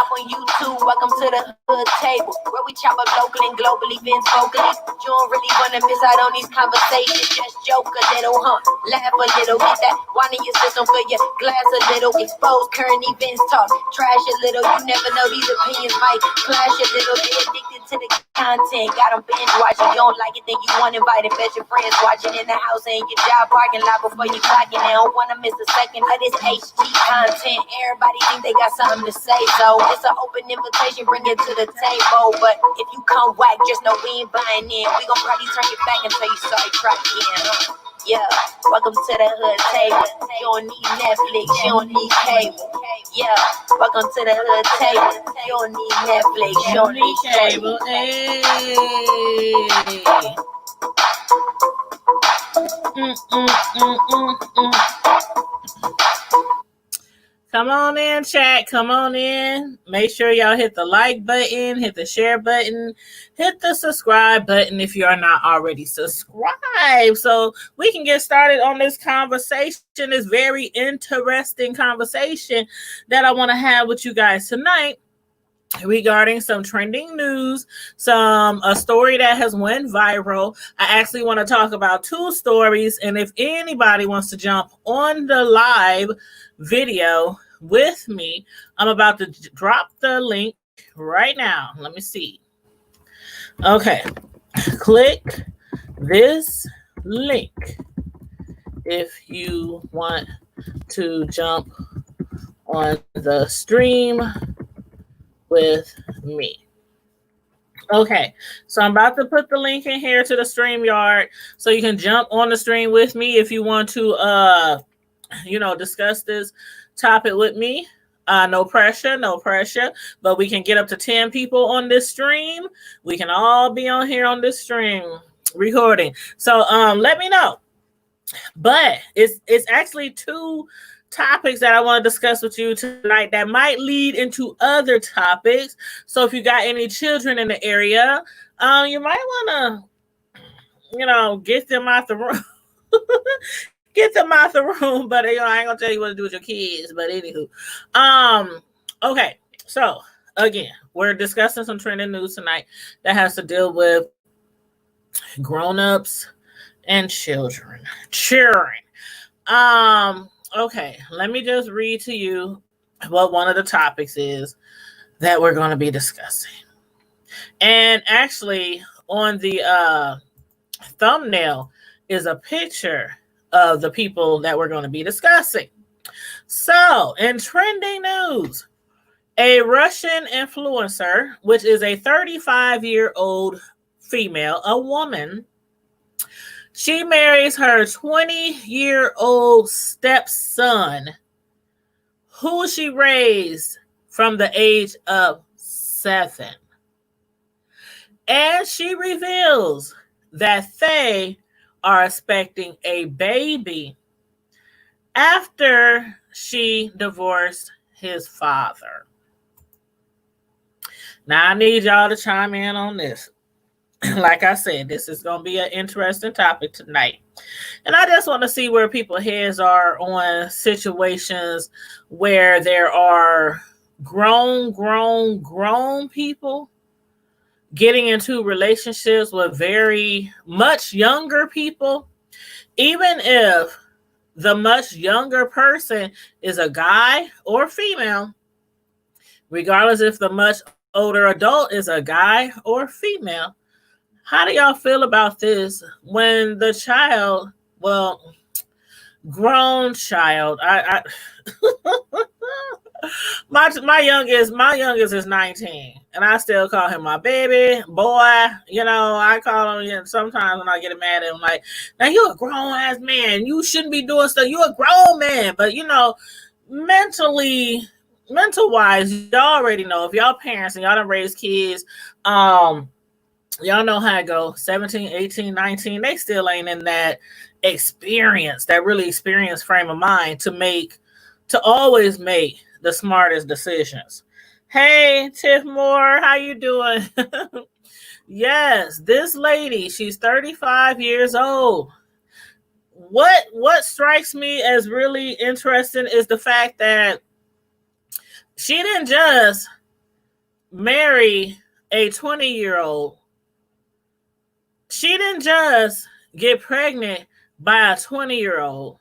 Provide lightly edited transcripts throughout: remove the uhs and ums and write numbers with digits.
hop on YouTube. Welcome to the hood table, where we chop up local and global events vocally. You don't really wanna miss out on these conversations. Just joke a little, laugh a little, get that wine in your system, fill your glass a little. Expose current events, talk trash a little. You never know, these opinions might clash a little. They addicted to the content, got them binge watching. You don't like it, then you want invited. Bet your friends watching in the house and your job parking lot before you clocking. They don't wanna miss a second of this HD content. Everybody think they got something to say, so it's an open invitation, bring it to the table. But if you come whack, just know we ain't buying in. We gon' probably turn your back until you sorry, try again. Yeah, welcome to the hood table. You don't need Netflix, you don't need cable. Yeah, welcome to the hood table. You don't need Netflix, you don't need cable. Hey. Come on in, chat. Come on in. Make sure y'all hit the like button, hit the share button, hit the subscribe button if you are not already subscribed, so we can get started on this conversation, this very interesting conversation that I want to have with you guys tonight regarding some trending news, a story that has went viral. I actually want to talk about two stories, and if anybody wants to jump on the live video with me, I'm about to drop the link right now. Let me see. Okay, click this link if you want to jump on the stream with me. Okay, so I'm about to put the link in here to the StreamYard so you can jump on the stream with me if you want to discuss this topic with me. No pressure, but we can get up to 10 people on this stream. We can all be on here on this stream recording. So let me know. But it's actually two topics that I want to discuss with you tonight that might lead into other topics. So if you got any children in the area, you might want to, get them out the room. Get them out the room, but I ain't gonna tell you what to do with your kids. But anywho, okay. So again, we're discussing some trending news tonight that has to deal with grown-ups and children. Okay, let me just read to you what one of the topics is that we're going to be discussing. And actually, on the thumbnail is a picture of the people that we're going to be discussing. So, in trending news, a Russian influencer, which is a 35-year-old female, a woman, she marries her 20-year-old stepson, who she raised from the age of 7. And she reveals that they are expecting a baby after she divorced his father. Now, I need y'all to chime in on this. Like I said, this is going to be an interesting topic tonight. And I just want to see where people's heads are on situations where there are grown people getting into relationships with very much younger people, even if the much younger person is a guy or female, regardless if the much older adult is a guy or female. How do y'all feel about this when the child, grown child, my youngest is 19, and I still call him my baby boy. I call him sometimes when I get mad at him, like, now you're a grown ass man. You shouldn't be doing stuff. You're a grown man. But mental wise, y'all already know, if y'all parents and y'all done raise kids, y'all know how it go. 17, 18, 19, they still ain't in that really experienced frame of mind to always make the smartest decisions. Hey, Tiff Moore, how you doing? Yes, this lady, she's 35 years old. What strikes me as really interesting is the fact that she didn't just marry a 20-year-old. She didn't just get pregnant by a 20-year-old,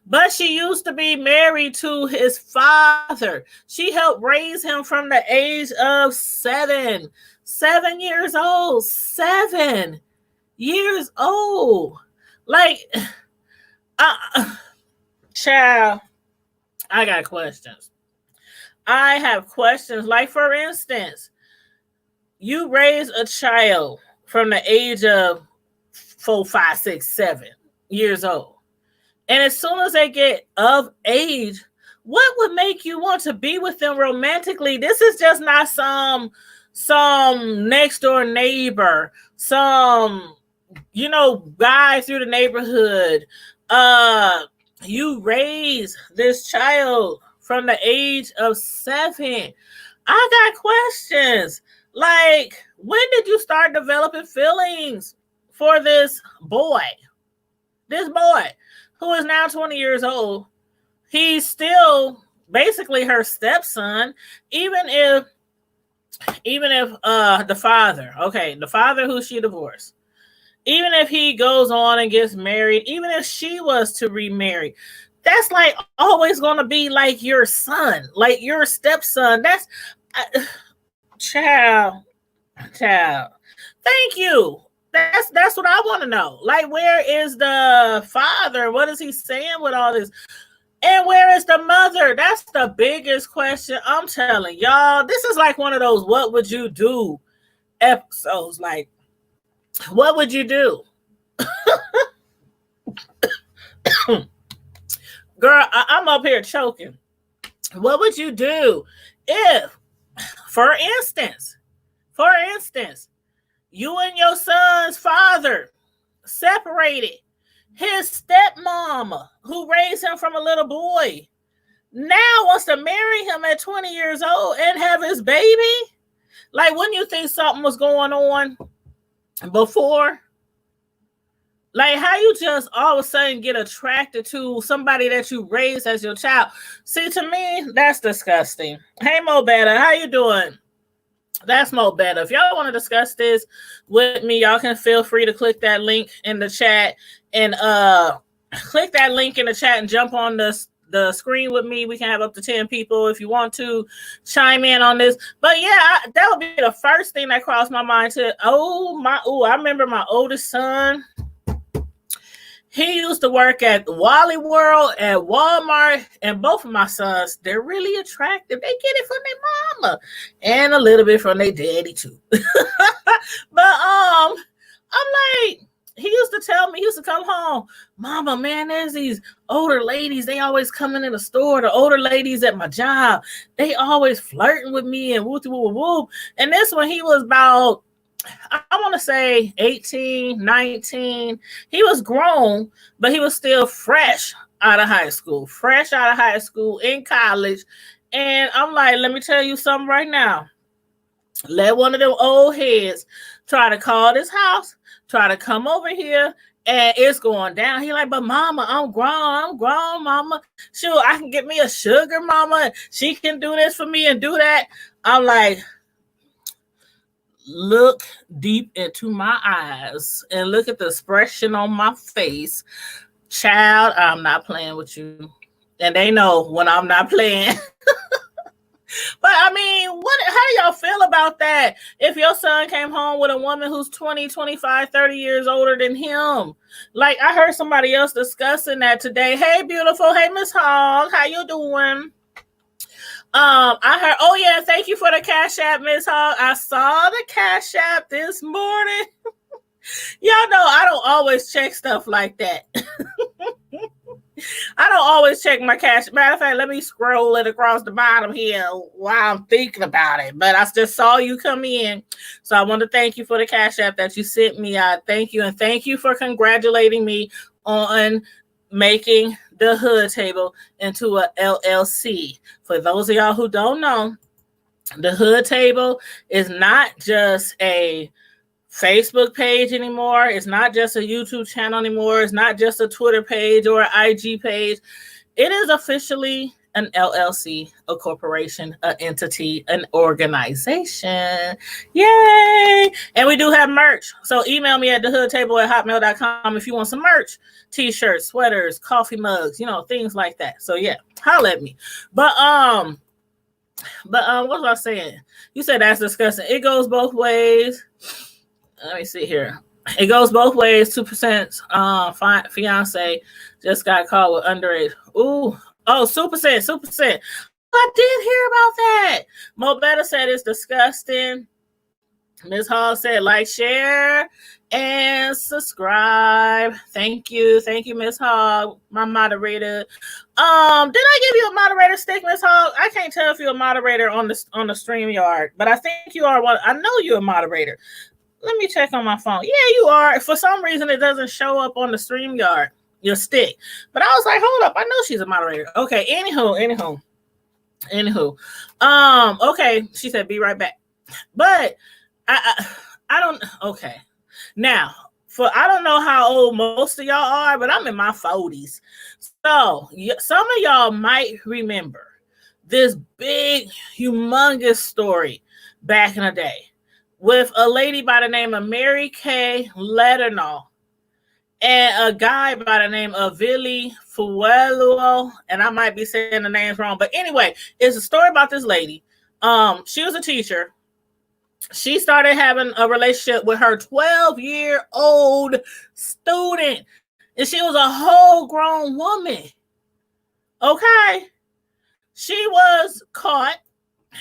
but she used to be married to his father. She helped raise him from the age of 7. 7 years old. 7 years old. Like, child, I got questions. I have questions. Like, for instance, you raise a child from the age of 4, 5, 6, 7 years old. And as soon as they get of age, what would make you want to be with them romantically? This is just not some next door neighbor, some, guy through the neighborhood. You raise this child from the age of 7. I got questions. Like, when did you start developing feelings for this boy? This boy who is now 20 years old. He's still basically her stepson, even if the father who she divorced, even if he goes on and gets married, even if she was to remarry, that's like always going to be like your son, like your stepson. That's child. Thank you. That's what I want to know. Like, where is the father? What is he saying with all this? And where is the mother? That's the biggest question. I'm telling y'all, this is like one of those what would you do episodes. Like, what would you do? Girl, I'm up here choking. What would you do if, for instance, you and your son's father separated? His stepmama, who raised him from a little boy, now wants to marry him at 20 years old and have his baby? Like, wouldn't you think something was going on before? Like, how you just all of a sudden get attracted to somebody that you raised as your child? See, to me, that's disgusting. Hey, Mo Better, how you doing? That's Mo Better. If y'all want to discuss this with me, y'all can feel free to click that link in the chat and click that link in the chat and jump on the screen with me. We can have up to 10 people if you want to chime in on this. But yeah, that would be the first thing that crossed my mind. I remember my oldest son. He used to work at Wally World at Walmart, and both of my sons, they're really attractive. They get it from their mama and a little bit from their daddy too. But I'm like, he used to tell me, he used to come home, Mama, man, there's these older ladies. They always coming in the store. The older ladies at my job, they always flirting with me and whoop, whoop, whoop. And this one, he was about, I want to say 18, 19. He was grown, but he was still fresh out of high school, in college. And I'm like, let me tell you something right now. Let one of them old heads try to call this house, try to come over here, and it's going down. He like, but Mama, I'm grown, Mama. Sure, I can get me a sugar mama. She can do this for me and do that. I'm like, look deep into my eyes and look at the expression on my face. Child, I'm not playing with you. And they know when I'm not playing. But I mean, how do y'all feel about that? If your son came home with a woman who's 20, 25, 30 years older than him. Like, I heard somebody else discussing that today. Hey, beautiful. Hey, Miss Hogg. How you doing? I heard, oh yeah, thank you for the Cash App, Miss Hogg. I saw the Cash App this morning. Y'all know I don't always check stuff like that. I don't always check my cash. Matter of fact, let me scroll it across the bottom here while I'm thinking about it. But I just saw you come in. So I want to thank you for the Cash App that you sent me. I thank you. And thank you for congratulating me on making the Hood Table into a LLC. For those of y'all who don't know, the Hood Table is not just a Facebook page anymore. It's not just a YouTube channel anymore. It's not just a Twitter page or an IG page. It is officially an LLC, a corporation, an entity, an organization. Yay! And we do have merch. So email me at thehoodtable@hotmail.com if you want some merch. T-shirts, sweaters, coffee mugs, things like that. So yeah, holla at me. But what was I saying? You said that's disgusting. It goes both ways. Let me see here. It goes both ways. 2% fiance just got caught with underage. Ooh. Oh, Super Percent. I did hear about that. Mo Better said it's disgusting. Ms. Hall said like, share, and subscribe. Thank you, Ms. Hall, my moderator. Did I give you a moderator stick, Ms. Hall? I can't tell if you're a moderator on the StreamYard, but I think you are one. I know you're a moderator. Let me check on my phone. Yeah, you are. For some reason, it doesn't show up on the StreamYard, your stick. But I was like, hold up, I know she's a moderator. Okay, anywho. Okay, she said be right back. But I don't. Okay, now I don't know how old most of y'all are, but I'm in my 40s. So some of y'all might remember this big, humongous story back in the day with a lady by the name of Mary Kay Letourneau and a guy by the name of Vili Fuelo, and I might be saying the names wrong, but anyway, it's a story about this lady. She was a teacher. She started having a relationship with her 12-year-old student, and she was a whole grown woman. Okay. She was caught.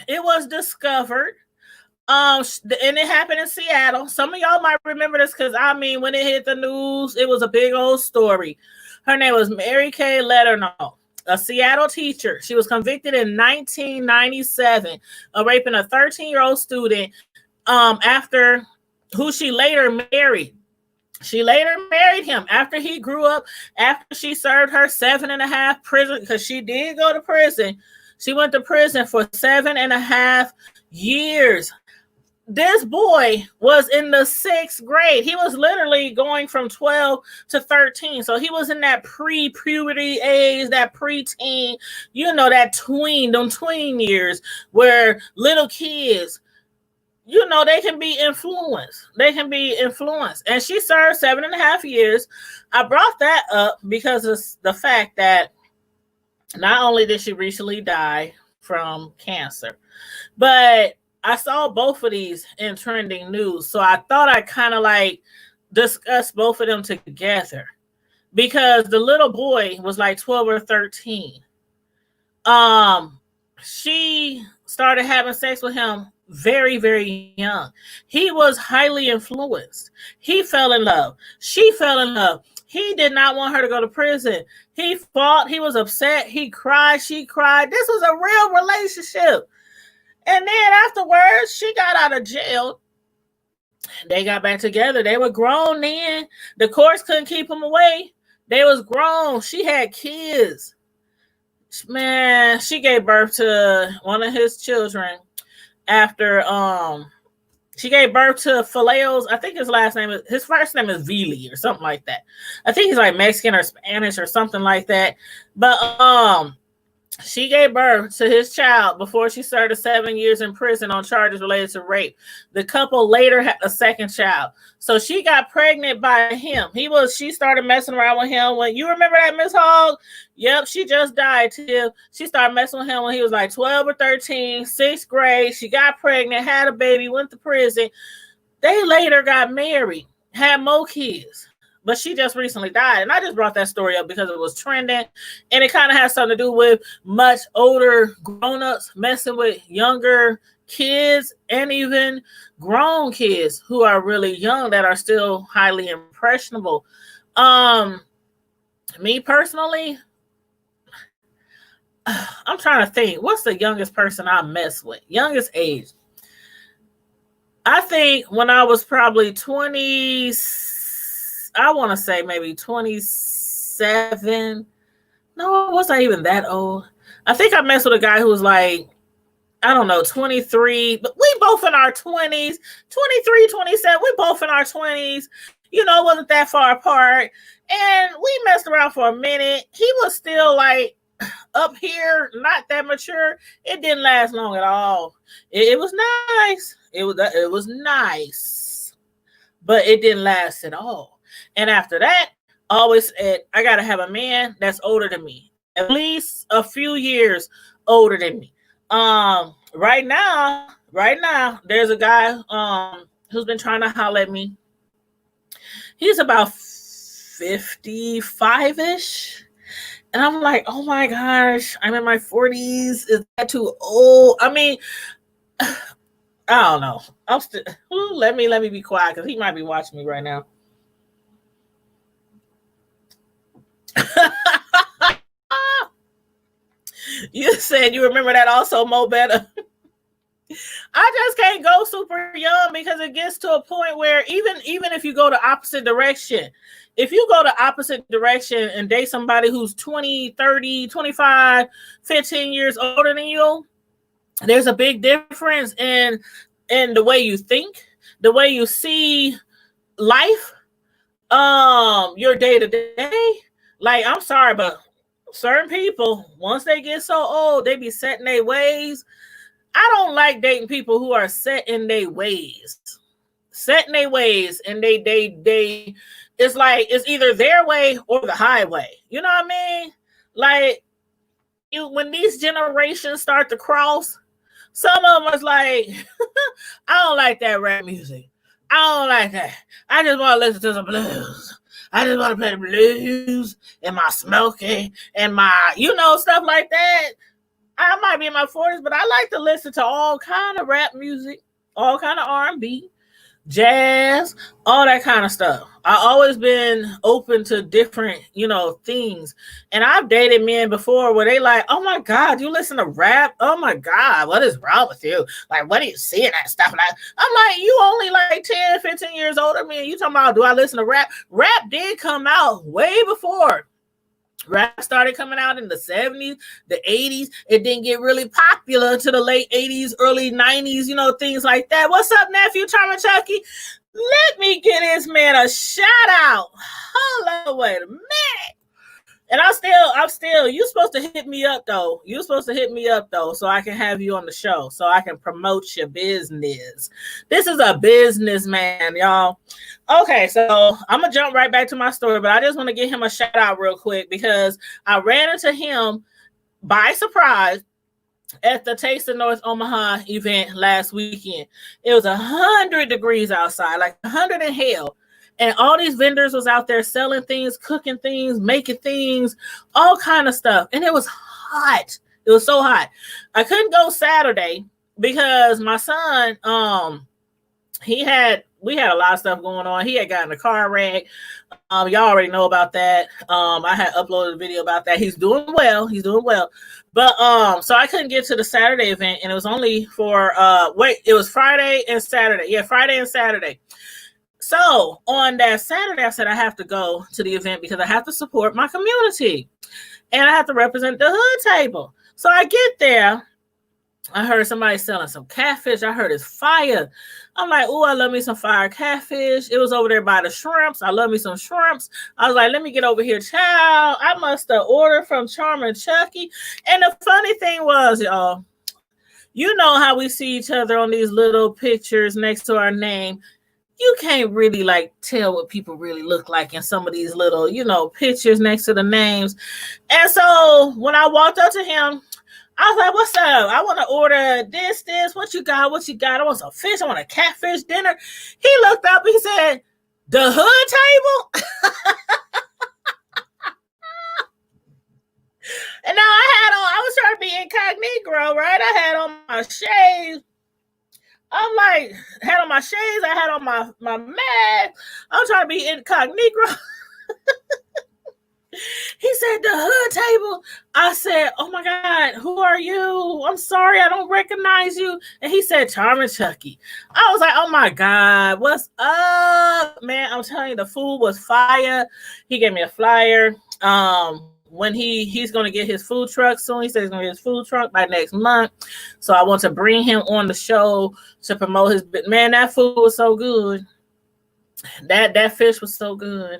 It was discovered. And it happened in Seattle. Some of y'all might remember this because, when it hit the news, it was a big old story. Her name was Mary Kay Letourneau, a Seattle teacher. She was convicted in 1997 of raping a 13-year-old student after who she later married. She later married him after he grew up, after she served her 7.5 prison, because she did go to prison. She went to prison for 7.5 years. This boy was in the 6th grade. He was literally going from 12 to 13. So he was in that pre-puberty age, that preteen, that them tween years where little kids, they can be influenced. And she served 7.5 years. I brought that up because of the fact that not only did she recently die from cancer, but I saw both of these in trending news. So I thought I'd kind of discuss both of them together because the little boy was like 12 or 13. She started having sex with him very, very young. He was highly influenced. He fell in love. She fell in love. He did not want her to go to prison. He fought. He was upset. He cried. She cried. This was a real relationship. And then afterwards, she got out of jail. They got back together. They were grown then. The courts couldn't keep them away. They was grown. She had kids. Man, she gave birth to one of his children after she gave birth to Faleos. I think his first name is Vili or something like that. I think he's like Mexican or Spanish or something like that. But she gave birth to his child before she served 7 years in prison on charges related to rape. The couple later had a second child. So she got pregnant by him. She started messing around with him when, you remember that, Miss Hogg? Yep, she just died too. She started messing with him when he was like 12 or 13, 6th grade. She got pregnant, had a baby, went to prison. They later got married, had more kids. But she just recently died. And I just brought that story up because it was trending. And it kind of has something to do with much older grown-ups messing with younger kids and even grown kids who are really young that are still highly impressionable. Me personally, I'm trying to think. What's the youngest person I mess with? Youngest age. I think when I was probably 20, I want to say maybe 27. No, I wasn't even that old. I think I messed with a guy who was like, I don't know, 23. But we both in our 20s. 23, 27. We both in our 20s. It wasn't that far apart. And we messed around for a minute. He was still like up here, not that mature. It didn't last long at all. It was nice. It was nice, but it didn't last at all. And after that, I always said I gotta have a man that's older than me, at least a few years older than me. Right now, there's a guy who's been trying to holler at me. He's about 55-ish. And I'm like, oh my gosh, I'm in my 40s. Is that too old? I mean, I don't know. I'm still let me be quiet because he might be watching me right now. You said you remember that also, Mo Better. I just can't go super young because it gets to a point where even if you go the opposite direction, if you go the opposite direction and date somebody who's 20, 30, 25, 15 years older than you, there's a big difference in the way you think, the way you see life, your day to day. Like, I'm sorry, but certain people, once they get so old, they be set in their ways. I don't like dating people who are set in their ways. Set in their ways, and they it's like it's either their way or the highway. You know what I mean? Like, when these generations start to cross, some of them is like, I don't like that rap music. I don't like that. I just want to listen to some blues. I just want to play the blues and my smoking and my, stuff like that. I might be in my 40s, but I like to listen to all kind of rap music, all kind of R&B, jazz, all that kind of stuff. I've always been open to different, things. And I've dated men before where they like, oh my God, you listen to rap? Oh my God, what is wrong with you? Like, what are you seeing that stuff? Like, I'm like, you only like 10, 15 years older than me. You talking about, do I listen to rap? Rap did come out way before. Rap started coming out in the 70s, the 80s. It didn't get really popular to the late 80s, early 90s, things like that. What's up, nephew, Charmer Chucky? Let me get this man a shout out. Hold on, wait a minute. And I'm still, you're supposed to hit me up though. You're supposed to hit me up though, so I can have you on the show, so I can promote your business. This is a businessman, y'all. Okay, so I'm gonna jump right back to my story, but I just want to give him a shout out real quick because I ran into him by surprise at the Taste of North Omaha event last weekend. It was 100 degrees outside, like 100 in hell. And all these vendors was out there selling things, cooking things, making things, all kind of stuff. And it was hot. It was so hot. I couldn't go Saturday because my son, we had a lot of stuff going on. He had gotten a car wreck. Y'all already know about that. I had uploaded a video about that. He's doing well. But so I couldn't get to the Saturday event, and it was only for it was Friday and Saturday. Yeah, Friday and Saturday. So on that Saturday, I said I have to go to the event because I have to support my community and I have to represent the hood table. So I get there. I heard somebody selling some catfish. I heard it's fire. I'm like, oh, I love me some fire catfish. It was over there by the shrimps. I love me some shrimps. I was like, let me get over here, child. I must have ordered from Charmer Chucky. And the funny thing was, y'all, you know how we see each other on these little pictures next to our name. You can't really tell what people really look like in some of these little, pictures next to the names. And so when I walked up to him, I was like, what's up? I want to order this. What you got? I want some fish. I want a catfish dinner. He looked up. He said, the hood table? And now I was trying to be incognito, right? I had on my shades. I'm like, had on my shades. I had on my mag. I'm trying to be incognito. He said, the hood table. I said, oh my God, who are you? I'm sorry, I don't recognize you. And he said, Charmer Chucky. I was like, oh my God, what's up? Man, I'm telling you, the food was fire. He gave me a flyer. When he's going to get his food truck soon. He said he's going to get his food truck by next month. So I want to bring him on the show to promote his, man, that food was so good. That fish was so good.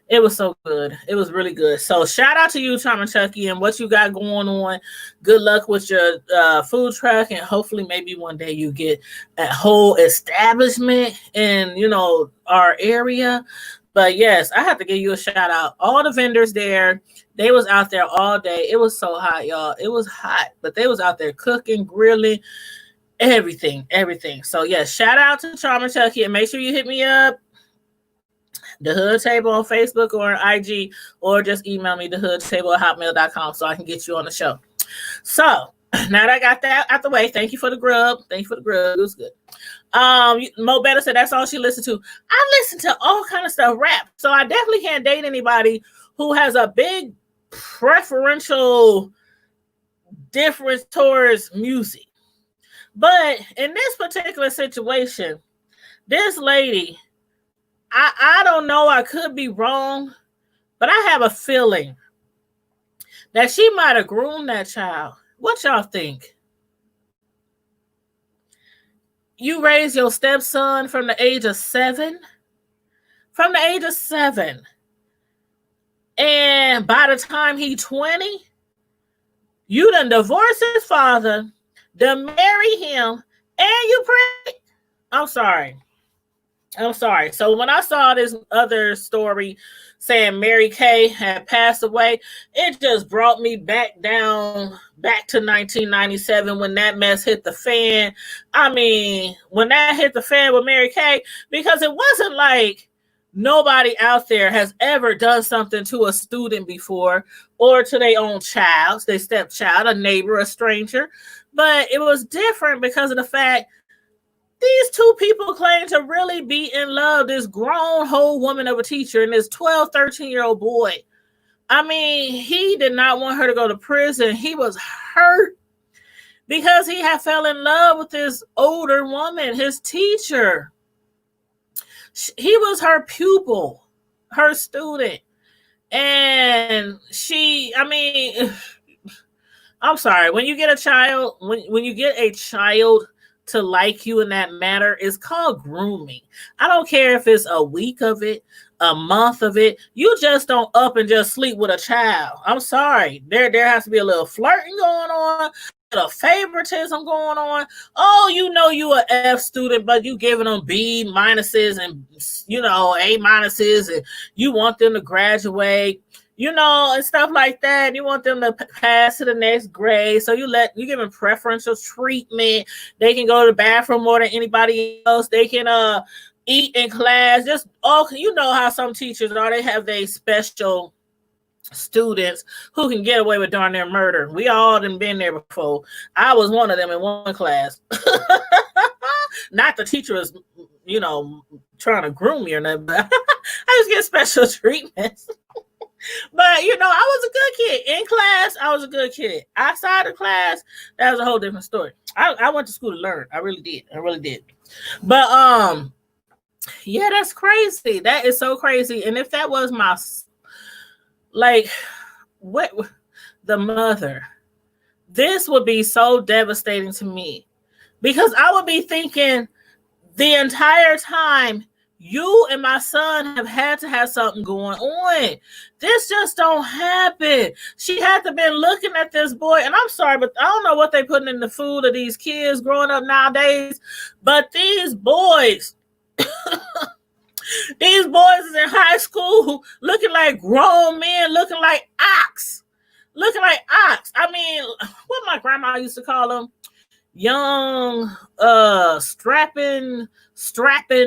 It was so good. It was really good. So shout out to you, Charmin Chucky, and what you got going on. Good luck with your food truck, and hopefully maybe one day you get a whole establishment in, our area. But yes, I have to give you a shout out. All the vendors there, they was out there all day. It was so hot, y'all. It was hot, but they was out there cooking, grilling, everything. So yes, shout out to Charmin Chucky, and make sure you hit me up. The Hood Table on Facebook or IG, or just email me thehoodtable@hotmail.com so I can get you on the show. So now that I got that out the way, thank you for the grub. It was good. Mo Better said that's all she listened to. I listen to all kind of stuff, rap. So I definitely can't date anybody who has a big preferential difference towards music. But in this particular situation, this lady, I don't know, I could be wrong, but I have a feeling that she might have groomed that child. What y'all think? You raise your stepson from the age of 7? From the age of 7. And by the time he's 20, you done divorced his father, done marry him, and you pregnant. I'm sorry. So when I saw this other story saying Mary Kay had passed away, it just brought me back to 1997 when that mess hit the fan. I mean, when that hit the fan with Mary Kay, because it wasn't like nobody out there has ever done something to a student before or to their own child, their stepchild, a neighbor, a stranger. But it was different because of the fact these two people claim to really be in love, this grown whole woman of a teacher and this 12, 13-year-old boy. I mean, he did not want her to go to prison. He was hurt because he had fell in love with this older woman, his teacher. He was her pupil, her student. And I'm sorry, when you get a child, when you get a child to like you in that manner, is called grooming. I don't care if it's a week of it, a month of it. You just don't up and just sleep with a child. I'm sorry. There has to be a little flirting going on, a little favoritism going on. Oh, you a F student, but you giving them B minuses and A minuses, and you want them to graduate, and stuff like that. You want them to pass to the next grade. So you give them preferential treatment. They can go to the bathroom more than anybody else. They can eat in class. Just how some teachers are. They have their special students who can get away with darn near murder. We all done been there before. I was one of them in one class. Not the teacher was, trying to groom me or nothing, but I just get special treatments. But I was a good kid. In class, I was a good kid. Outside of class, that was a whole different story. I went to school to learn. I really did. But yeah, that's crazy. That is so crazy. And if that was the mother, this would be so devastating to me, because I would be thinking the entire time, you and my son have had to have something going on. This just don't happen. She had to been looking at this boy, and I'm sorry, but I don't know what they putting in the food of these kids growing up nowadays, but these boys, these boys is in high school looking like grown men, looking like ox. I mean, what my grandma used to call them, young, strapping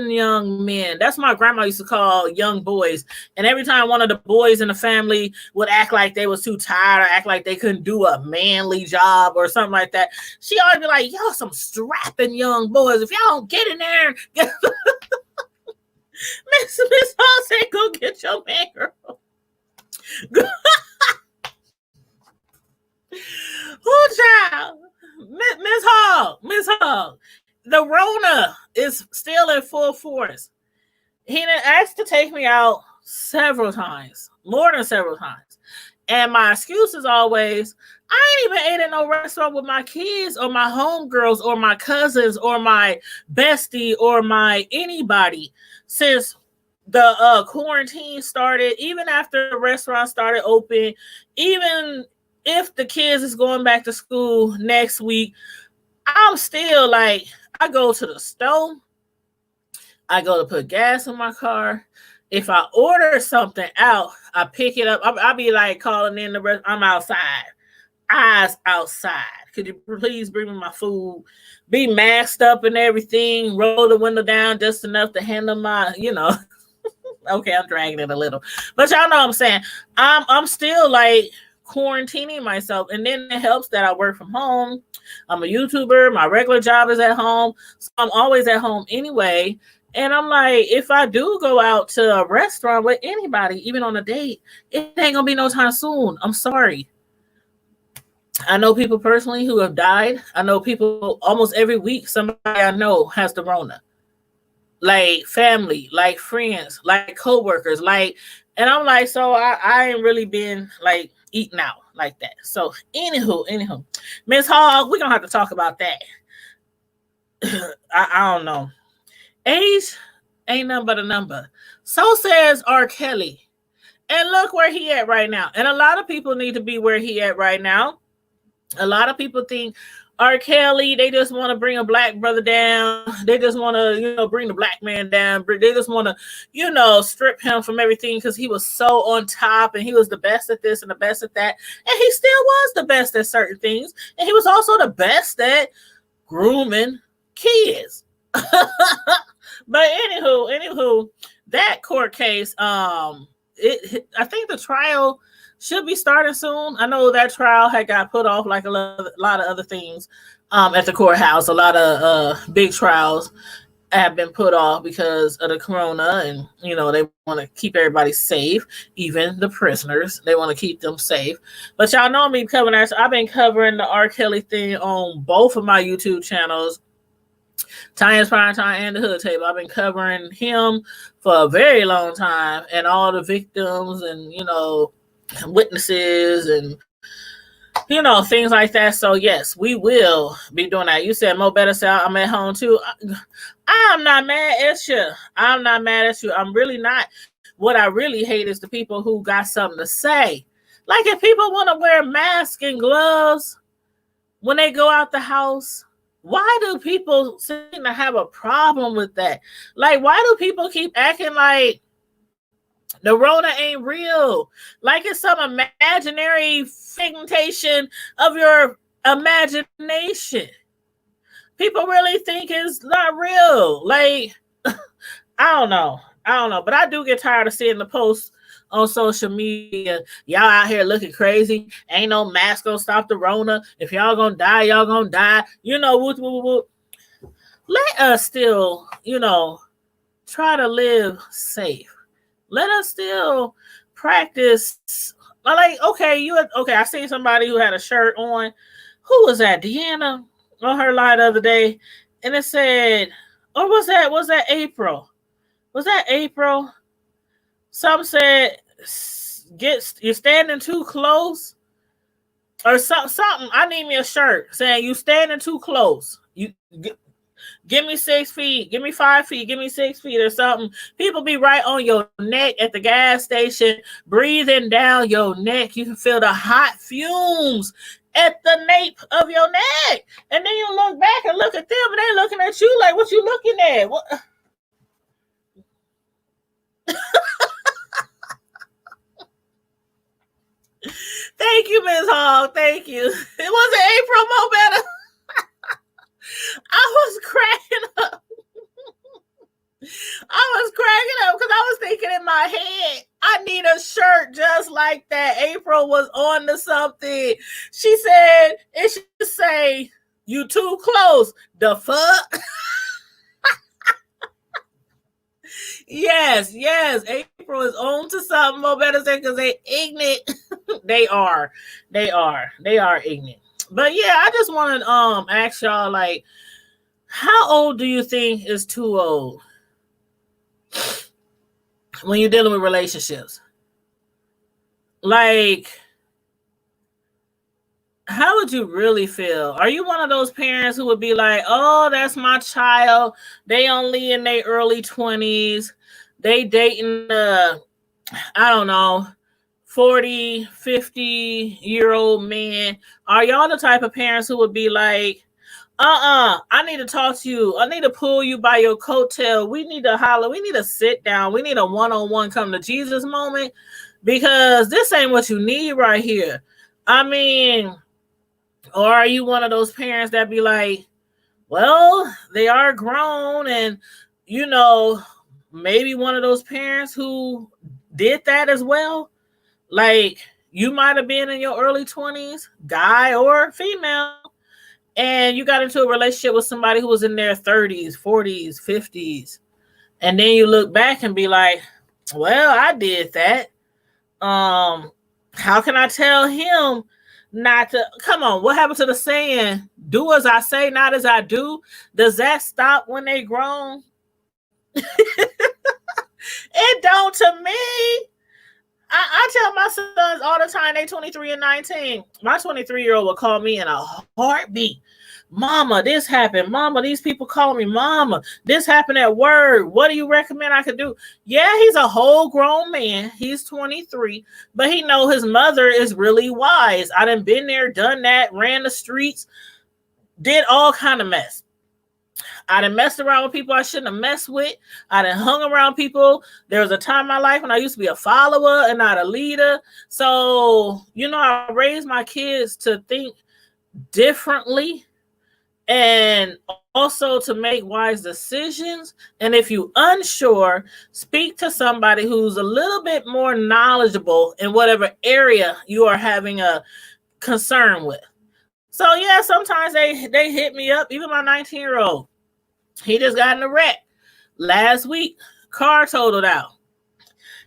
young men. That's what my grandma used to call young boys. And every time one of the boys in the family would act like they was too tired or act like they couldn't do a manly job or something like that, she always be like, y'all some strapping young boys. If y'all don't get in there, Miss Hall said, go get your man, girl. Who child? Miss Hall, the Rona is still in full force. He done asked to take me out several times, more than several times. And my excuse is always, I ain't even ate at no restaurant with my kids or my homegirls or my cousins or my bestie or my anybody since the quarantine started, even after the restaurant started open, even if the kids is going back to school next week, I'm still like, I go to the store, I go to put gas in my car. If I order something out, I pick it up. I'll be like calling in the rest. I'm outside, eyes outside. Could you please bring me my food? Be masked up and everything. Roll the window down just enough to handle my, Okay, I'm dragging it a little, but y'all know what I'm saying. I'm still like quarantining myself, and then it helps that I work from home. I'm a YouTuber. My regular job is at home, so I'm always at home anyway. And I'm like, if I do go out to a restaurant with anybody, even on a date, it ain't gonna be no time soon. I'm sorry. I know people personally who have died. I know people almost every week. Somebody I know has the Rona. Like family, like friends, like coworkers, like, and I'm like, so I ain't really been like eating out like that. So anywho, Miss Hogg, we're gonna have to talk about that. I don't know. Age ain't nothing but a number. So says R. Kelly. And look where he at right now. And a lot of people need to be where he at right now. A lot of people think R. Kelly, they just want to bring a black brother down. They just want to, bring the black man down. They just want to, strip him from everything because he was so on top and he was the best at this and the best at that. And he still was the best at certain things. And he was also the best at grooming kids. But anywho, that court case, I think the trial should be starting soon. I know that trial had got put off like a lot of other things at the courthouse. A lot of big trials have been put off because of the corona, and they want to keep everybody safe, even the prisoners. They want to keep them safe. But y'all know me covering that. So I've been covering the R. Kelly thing on both of my YouTube channels, Tyan's Prime Time and the Hood Table. I've been covering him for a very long time, and all the victims and witnesses and things like that. So yes, we will be doing that. You said Mo better say I'm at home too. I'm not mad at you. I'm not mad at you. I'm really not. What I really hate is the people who got something to say. Like if people want to wear masks and gloves when they go out the house, why do people seem to have a problem with that? Like, why do people keep acting like the Rona ain't real? Like it's some imaginary figmentation of your imagination. People really think it's not real. Like, I don't know. But I do get tired of seeing the posts on social media. Y'all out here looking crazy. Ain't no mask gonna stop the Rona. If y'all gonna die, y'all gonna die. Whoop, whoop, whoop. Let us still, try to live safe. Let us still practice. Like, okay, I seen somebody who had a shirt on. Who was that? Deanna on her live the other day, and it said, or was that April? Was that April? Some said, you're standing too close, or something. I need me a shirt saying you standing too close. You give me 6 feet, give me 5 feet, give me 6 feet or something. People be right on your neck at the gas station, breathing down your neck. You can feel the hot fumes at the nape of your neck. And then you look back and look at them and they looking at you like, what you looking at? What? Thank you, Ms. Hogg. Thank you. It wasn't April Mo better. I was cracking up. Because I was thinking in my head, I need a shirt just like that. April was on to something. She said it should say, you too close. The fuck? Yes. April is on to something. More better say because they ignorant. They are ignorant. But yeah, I just want to ask y'all, like, how old do you think is too old when you're dealing with relationships? Like, how would you really feel? Are you one of those parents who would be like, oh, that's my child, they only in their early 20s, they dating I don't know, 40, 50-year-old men. Are y'all the type of parents who would be like, I need to talk to you. I need to pull you by your coattail. We need to holler. We need to sit down. We need a one-on-one come to Jesus moment, because this ain't what you need right here. I mean, or are you one of those parents that be like, well, they are grown, and you know, maybe one of those parents who did that as well? Like, you might have been in your early 20s, guy or female, and you got into a relationship with somebody who was in their 30s, 40s, 50s. And then you look back and be like, well, I did that. How can I tell him not to? Come on, what happened to the saying, do as I say, not as I do? Does that stop when they grown? It don't to me. I tell my sons all the time, they 23 and 19. My 23-year-old will call me in a heartbeat. Mama, this happened. Mama, these people call me. Mama, this happened at work. What do you recommend I could do? Yeah, he's a whole grown man. He's 23, but he know his mother is really wise. I done been there, done that, ran the streets, did all kind of mess. I done messed around with people I shouldn't have messed with. I done hung around people. There was a time in my life when I used to be a follower and not a leader. So, I raised my kids to think differently and also to make wise decisions. And if you unsure, speak to somebody who's a little bit more knowledgeable in whatever area you are having a concern with. So yeah, sometimes they hit me up. Even my 19-year-old, he just got in a wreck last week. Car totaled out.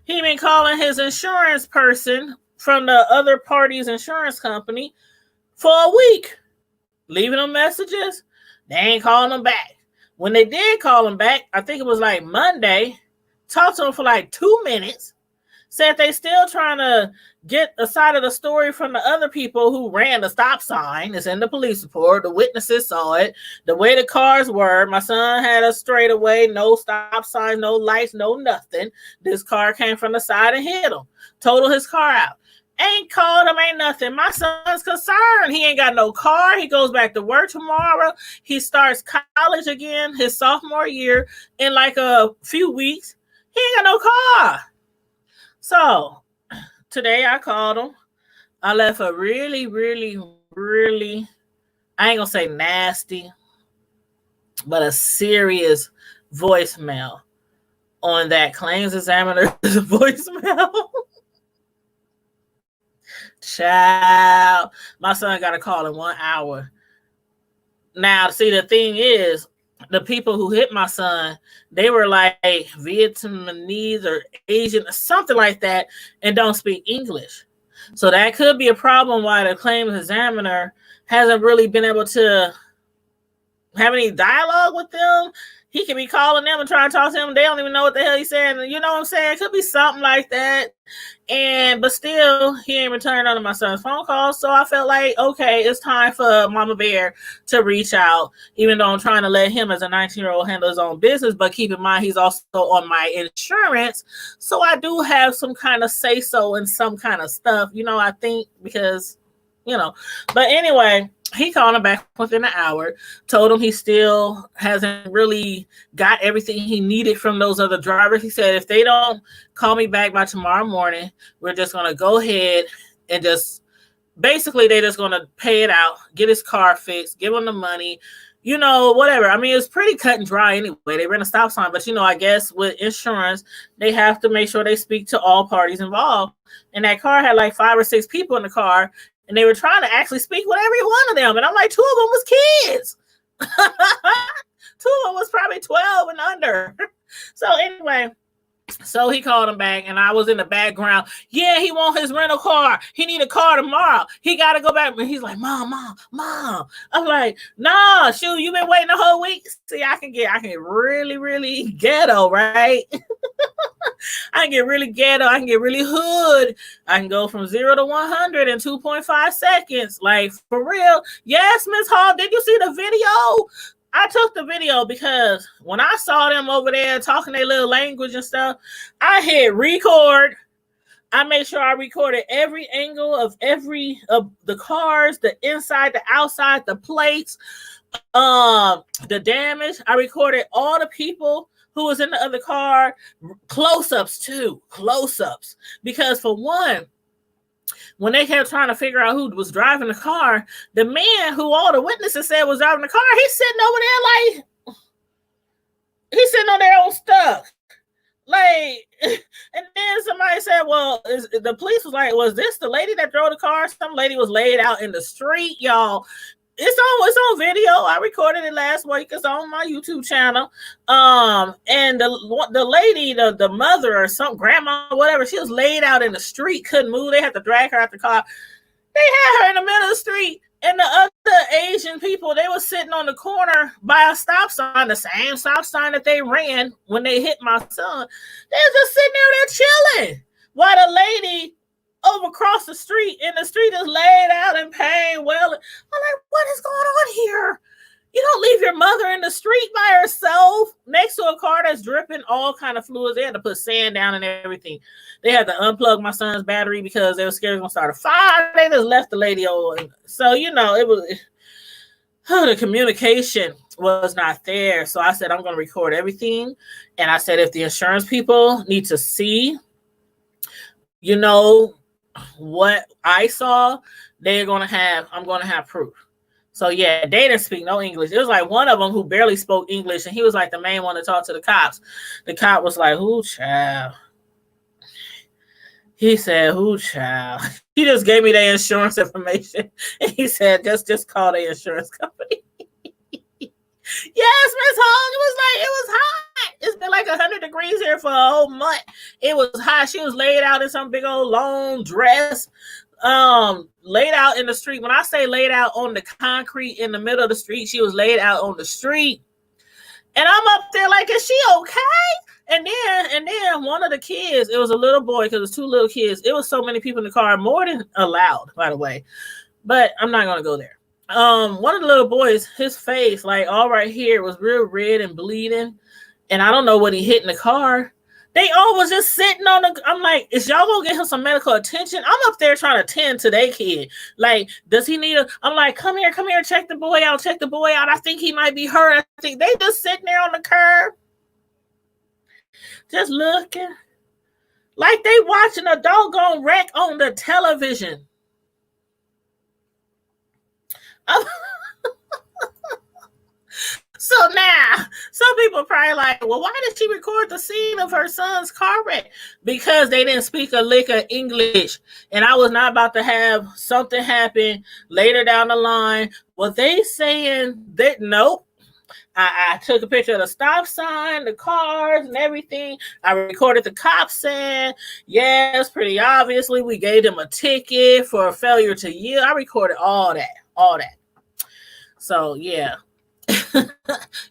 He been calling his insurance person from the other party's insurance company for a week, leaving them messages. They ain't calling him back. When they did call him back, I think it was like Monday, talked to him for like 2 minutes, said they still trying to get a side of the story from the other people who ran the stop sign. It's in the police report. The witnesses saw it. The way the cars were, my son had a straightaway, no stop sign, no lights, no nothing. This car came from the side and hit him. Totaled his car out. Ain't called him, ain't nothing. My son's concerned. He ain't got no car. He goes back to work tomorrow. He starts college again, his sophomore year, in like a few weeks. He ain't got no car. So today I called him. I left a really, really, really, I ain't gonna say nasty, but a serious voicemail on that claims examiner's voicemail. Child, my son got a call in 1 hour. Now, see, the thing is, the people who hit my son, they were like Vietnamese or Asian or something like that and don't speak English. So that could be a problem why the claims examiner hasn't really been able to have any dialogue with them. He can be calling them and trying to talk to them. They don't even know what the hell he's saying. You know what I'm saying? It could be something like that. But still, he ain't returned none of my son's phone calls. So I felt like, okay, it's time for Mama Bear to reach out, even though I'm trying to let him as a 19-year-old handle his own business. But keep in mind, he's also on my insurance. So I do have some kind of say-so in some kind of stuff, I think, because, But anyway, he called him back within an hour, told him he still hasn't really got everything he needed from those other drivers. He said, if they don't call me back by tomorrow morning, we're just going to go ahead and just, basically, they're just going to pay it out, get his car fixed, give him the money, whatever. I mean, it's pretty cut and dry anyway. They ran a stop sign, but, I guess with insurance, they have to make sure they speak to all parties involved. And that car had like 5 or 6 people in the car. And they were trying to actually speak with every one of them. And I'm like, 2 of them was kids. 2 of them was probably 12 and under. So anyway, so he called him back and I was in the background. Yeah, he want his rental car. He need a car tomorrow. He got to go back. And he's like, Mom. I'm like, nah, shoot, you been waiting a whole week. See, I can get really, really ghetto, right? I can get really ghetto. I can get really hood. I can go from 0 to 100 in 2.5 seconds. Like, for real. Yes, Miss Hall, did you see the video? I took the video because when I saw them over there talking their little language and stuff, I hit record. I made sure I recorded every angle of every of the cars, the inside, the outside, the plates, the damage. I recorded all the people who was in the other car, close-ups too, close-ups. Because for one, when they kept trying to figure out who was driving the car, the man who all the witnesses said was driving the car, he's sitting over there like, he's sitting on their own stuff. Like, and then somebody said, well, the police was like, was this the lady that drove the car? Some lady was laid out in the street, y'all. It's on video. I recorded it last week. It's on my YouTube channel. And the lady, the mother or some grandma, whatever, she was laid out in the street, couldn't move. They had to drag her out the car. They had her in the middle of the street. And the other Asian people, they were sitting on the corner by a stop sign, the same stop sign that they ran when they hit my son. They were just sitting there chilling while the lady over across the street in the street is laid out in pain. Well, I'm like, what is going on here? You don't leave your mother in the street by herself next to a car that's dripping all kind of fluids. They had to put sand down and everything. They had to unplug my son's battery because they were scared it was going to start a fire. They just left the lady on. So, it was, the communication was not there. So I said, I'm going to record everything. And I said, if the insurance people need to see, what I saw, I'm going to have proof. So yeah, they didn't speak no English. It was like one of them who barely spoke English, and he was like the main one to talk to the cops. The cop was like, "Who child?" He said, "Who child?" He just gave me their insurance information, and he said, "Just call the insurance company." Yes, Miss Hall. It was hot. It's been like 100 degrees here for a whole month. It was hot. She was laid out in some big old long dress. Laid out in the street. When I say laid out on the concrete in the middle of the street, she was laid out on the street. And I'm up there like, is she okay? And then one of the kids, it was a little boy because it was two little kids. It was so many people in the car, more than allowed, by the way. But I'm not gonna go there. One of the little boys, his face, like all right here, was real red and bleeding. And I don't know what he hit in the car. They all was just sitting on the, I'm like, is y'all gonna get him some medical attention? I'm up there trying to tend to their kid. Like, does he need I'm like, come here, check the boy out. I think he might be hurt. I think they just sitting there on the curb, just looking like they watching a doggone wreck on the television. So now, some people probably like, well, why did she record the scene of her son's car wreck? Because they didn't speak a lick of English. And I was not about to have something happen later down the line. Well, they saying that, nope. I took a picture of the stop sign, the cars, and everything. I recorded the cops saying, yes, pretty obviously, we gave them a ticket for a failure to yield. I recorded all that. So, yeah.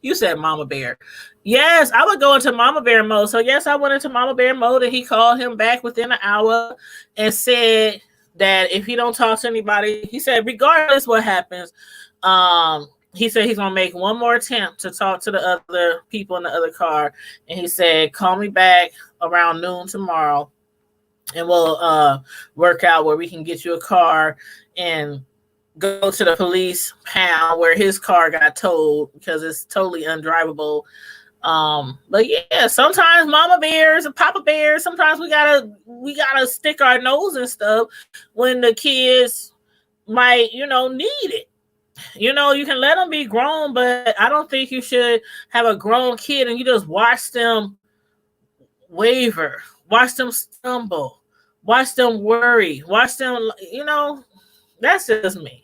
You said Mama Bear. Yes, I would go into Mama Bear mode. So yes, I went into Mama Bear mode, and he called him back within an hour and said that if he don't talk to anybody, he said regardless what happens, he said he's gonna make one more attempt to talk to the other people in the other car, and he said call me back around noon tomorrow, and we'll work out where we can get you a car and go to the police pound where his car got towed because it's totally undrivable. But yeah, sometimes Mama Bears and Papa Bears, sometimes we gotta stick our nose and stuff when the kids might, need it. You can let them be grown, but I don't think you should have a grown kid and you just watch them waver, watch them stumble, watch them worry, watch them, that's just me.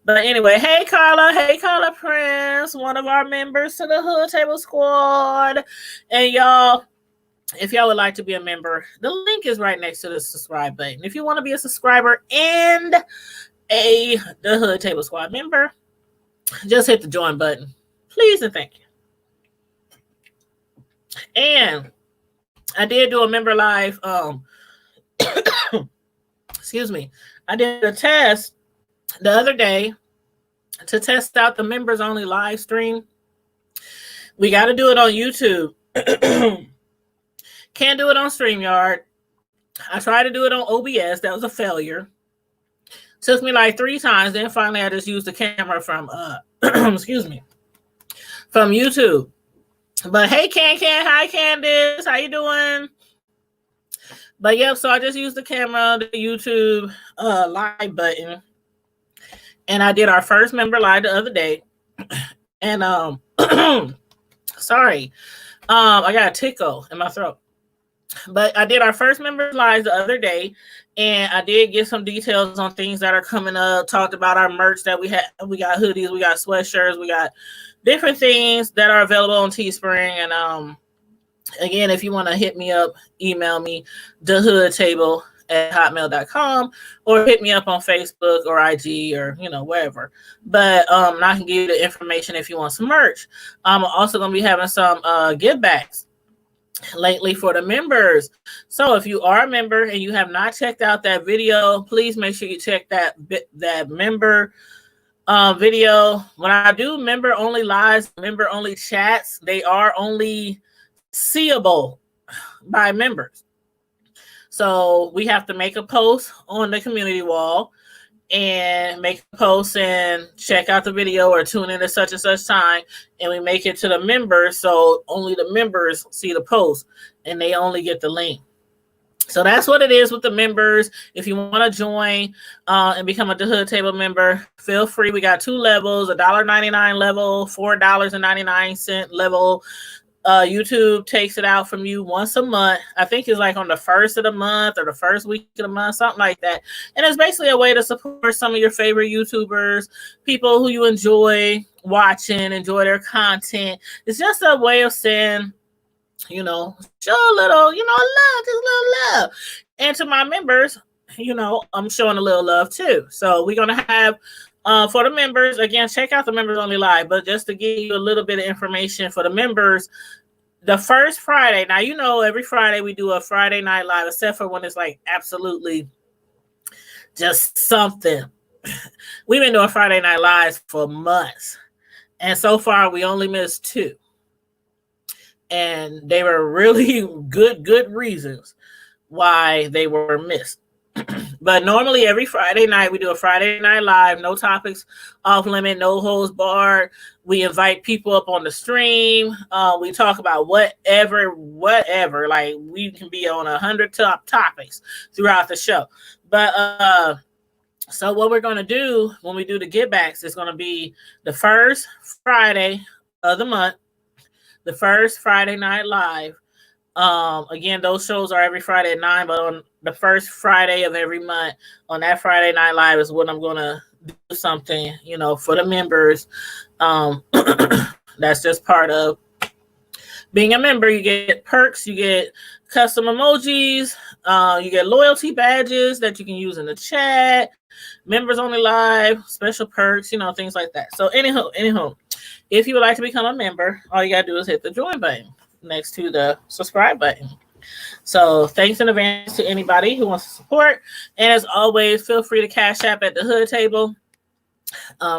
But anyway, hey Carla Prince, one of our members to the Hood Table Squad. And y'all, if y'all would like to be a member, the link is right next to the subscribe button. If you want to be a subscriber and the Hood Table Squad member, just hit the join button. Please and thank you. And I did do a member live. Excuse me. I did a test the other day to test out the members only live stream. We got to do it on YouTube. Can't do it on StreamYard. I tried to do it on OBS. That was a failure. Took me like 3 times. Then finally I just used the camera from excuse me, from YouTube. But hey, Can, hi Candace, how you doing? But yep, so I just used the camera, the YouTube live button, and I did our first member live the other day. And sorry, I got a tickle in my throat. But I did our first member live the other day, and I did get some details on things that are coming up. Talked about our merch that we had. We got hoodies, we got sweatshirts, we got different things that are available on Teespring. And again, if you want to hit me up, email me thehoodtable@hotmail.com, or hit me up on Facebook or IG or wherever. But I can give you the information if you want some merch. I'm also going to be having some give backs lately for the members. So if you are a member and you have not checked out that video, please make sure you check that member video. When I do member only lives, member only chats, they are only seeable by members. So we have to make a post on the community wall and make a post and check out the video or tune in at such and such time, and we make it to the members, so only the members see the post and they only get the link. So that's what it is with the members. If you want to join and become a The Hood Table member, feel free. We got 2 levels, $1.99 level, $4.99 level. YouTube takes it out from you once a month. I think it's like on the first of the month or the first week of the month, something like that. And it's basically a way to support some of your favorite YouTubers, people who you enjoy watching, enjoy their content. It's just a way of saying, show a little, love, just a little love. And to my members, I'm showing a little love too. So we're going to have for the members, again, check out the members only live, but just to give you a little bit of information for the members, the first Friday, now every Friday we do a Friday night live, except for when it's like absolutely just something. We've been doing Friday night lives for months, and so far we only missed 2. And they were really good reasons why they were missed. But normally every Friday night we do a Friday night live, no topics off limit, no holds barred. We invite people up on the stream. We talk about whatever. Like we can be on 100 top topics throughout the show. But so what we're going to do when we do the give backs is going to be the first Friday of the month, the first Friday night live. Again, those shows are every Friday at 9, but on the first Friday of every month, on that Friday night live is when I'm going to do something, for the members. That's just part of being a member. You get perks, you get custom emojis, you get loyalty badges that you can use in the chat, members only live, special perks, things like that. So anywho, if you would like to become a member, all you got to do is hit the join button next to the subscribe button. So thanks in advance to anybody who wants to support. And as always, feel free to Cash App at The Hood Table.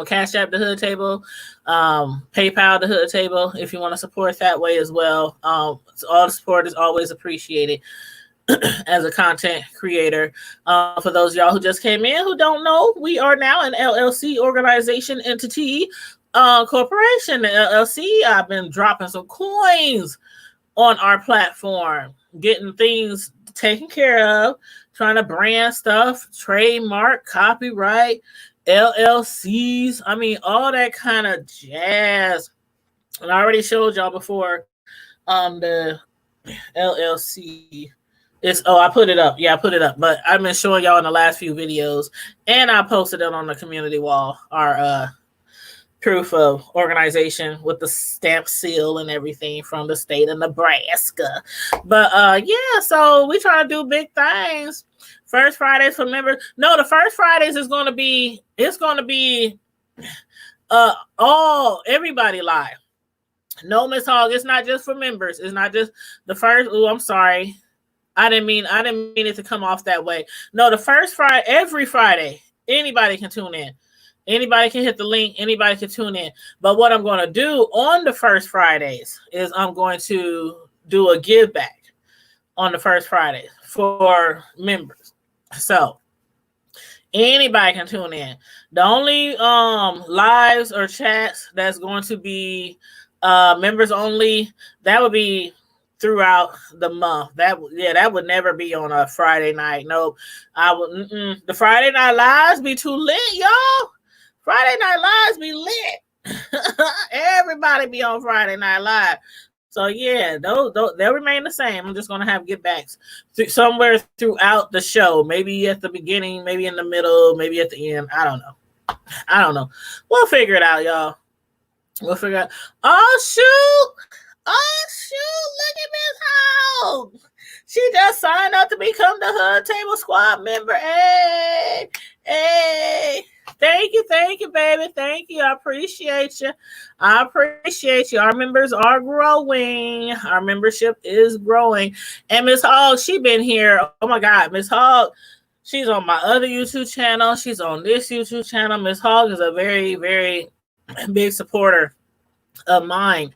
Cash App The Hood Table. PayPal The Hood Table if you want to support that way as well. All the support is always appreciated as a content creator. For those of y'all who just came in who don't know, we are now an LLC organization entity corporation. The LLC, I've been dropping some coins on our platform, getting things taken care of, trying to brand stuff, trademark, copyright, LLCs, all that kind of jazz. And I already showed y'all before the LLC. I put it up. Yeah, I put it up. But I've been showing y'all in the last few videos, and I posted it on the community wall, our proof of organization with the stamp seal and everything from the state of Nebraska. But so we try to do big things. First Fridays for members. No, the first Fridays is going to be, everybody live. No, Miss Hogg, it's not just for members. It's not just the first. Oh, I'm sorry. I didn't mean it to come off that way. No, the first Friday, every Friday, anybody can tune in. Anybody can hit the link. Anybody can tune in. But what I'm going to do on the first Fridays is I'm going to do a give back on the first Friday for members. So anybody can tune in. The only lives or chats that's going to be members only, that would be throughout the month. That would never be on a Friday night. Nope. I would. The Friday night lives be too lit, y'all. Friday night lives be lit. Everybody be on Friday night live. So yeah, those they'll remain the same. I'm just gonna have get backs somewhere throughout the show. Maybe at the beginning, maybe in the middle, maybe at the end. I don't know. We'll figure it out, y'all. We'll figure out. Oh shoot! Look at Miss Howe. She just signed up to become the Hood Table Squad member. Hey. Thank you, baby. Thank you. I appreciate you. Our members are growing. Our membership is growing. And Miss Hogg, she been here. Oh my God, Miss Hogg. She's on my other YouTube channel. She's on this YouTube channel. Miss Hogg is a very, very big supporter of mine.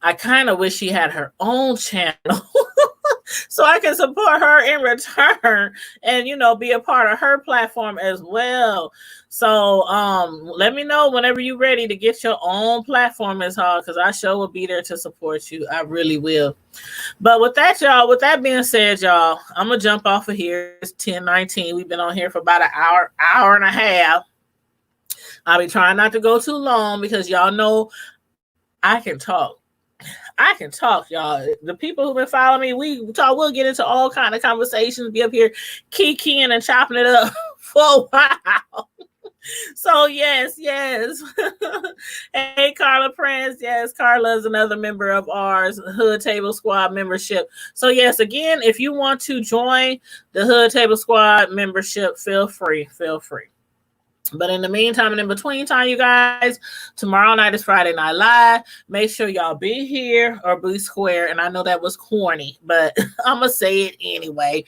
I kind of wish she had her own channel so I can support her in return and, be a part of her platform as well. So let me know whenever you're ready to get your own platform, Ms. Hall, because I sure will be there to support you. I really will. But with that being said, y'all, I'm going to jump off of here. It's 10:19. We've been on here for about an hour and a half. I'll be trying not to go too long because y'all know I can talk, y'all. The people who've been following me, we'll get into all kind of conversations, be up here kikiing and chopping it up for a while. So yes. Hey, Carla Prince. Yes, Carla is another member of ours, Hood Table Squad membership. So yes, again, if you want to join the Hood Table Squad membership, feel free. But in the meantime and in between time, you guys, tomorrow night is Friday Night Live. Make sure y'all be here or be square. And I know that was corny, but I'm going to say it anyway.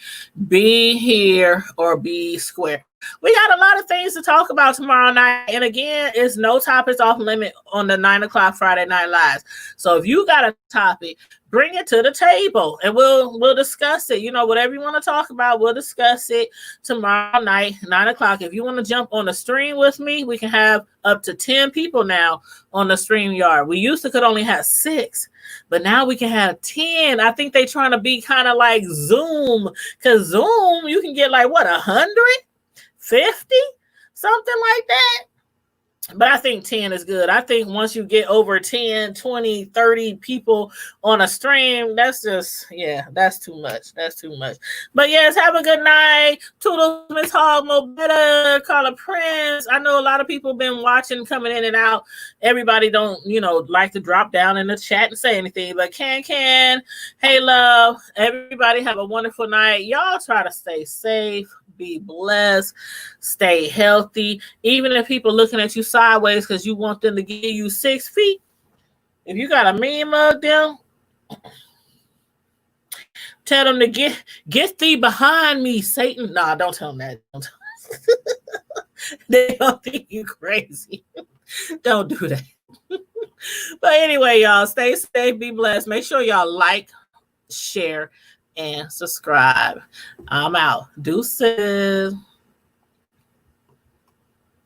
Be here or be square. We got a lot of things to talk about tomorrow night. And again, it's no topics off limit on the 9 o'clock Friday Night Lives. So if you got a topic, bring it to the table and we'll discuss it. Whatever you want to talk about, we'll discuss it tomorrow night, 9 o'clock. If you want to jump on the stream with me, we can have up to 10 people now on the StreamYard. We used to could only have 6, but now we can have 10. I think they trying to be kind of like Zoom, because Zoom, you can get like, 150? Something like that. But I think 10 is good. I think once you get over 10, 20, 30 people on a stream, that's too much. But yes, have a good night. Toodles, Miss Hogg, Mo Better, Carla Prince. I know a lot of people have been watching, coming in and out. Everybody don't, like to drop down in the chat and say anything. But Can, hey, love. Everybody have a wonderful night. Y'all try to stay safe. Be blessed, stay healthy. Even if people looking at you sideways because you want them to give you 6 feet, if you got a mean mug them, tell them to get thee behind me, Satan. Nah, don't tell them that. They don't think you crazy. Don't do that. But anyway, y'all, stay safe, be blessed. Make sure y'all like, share, and subscribe. I'm out. Deuces.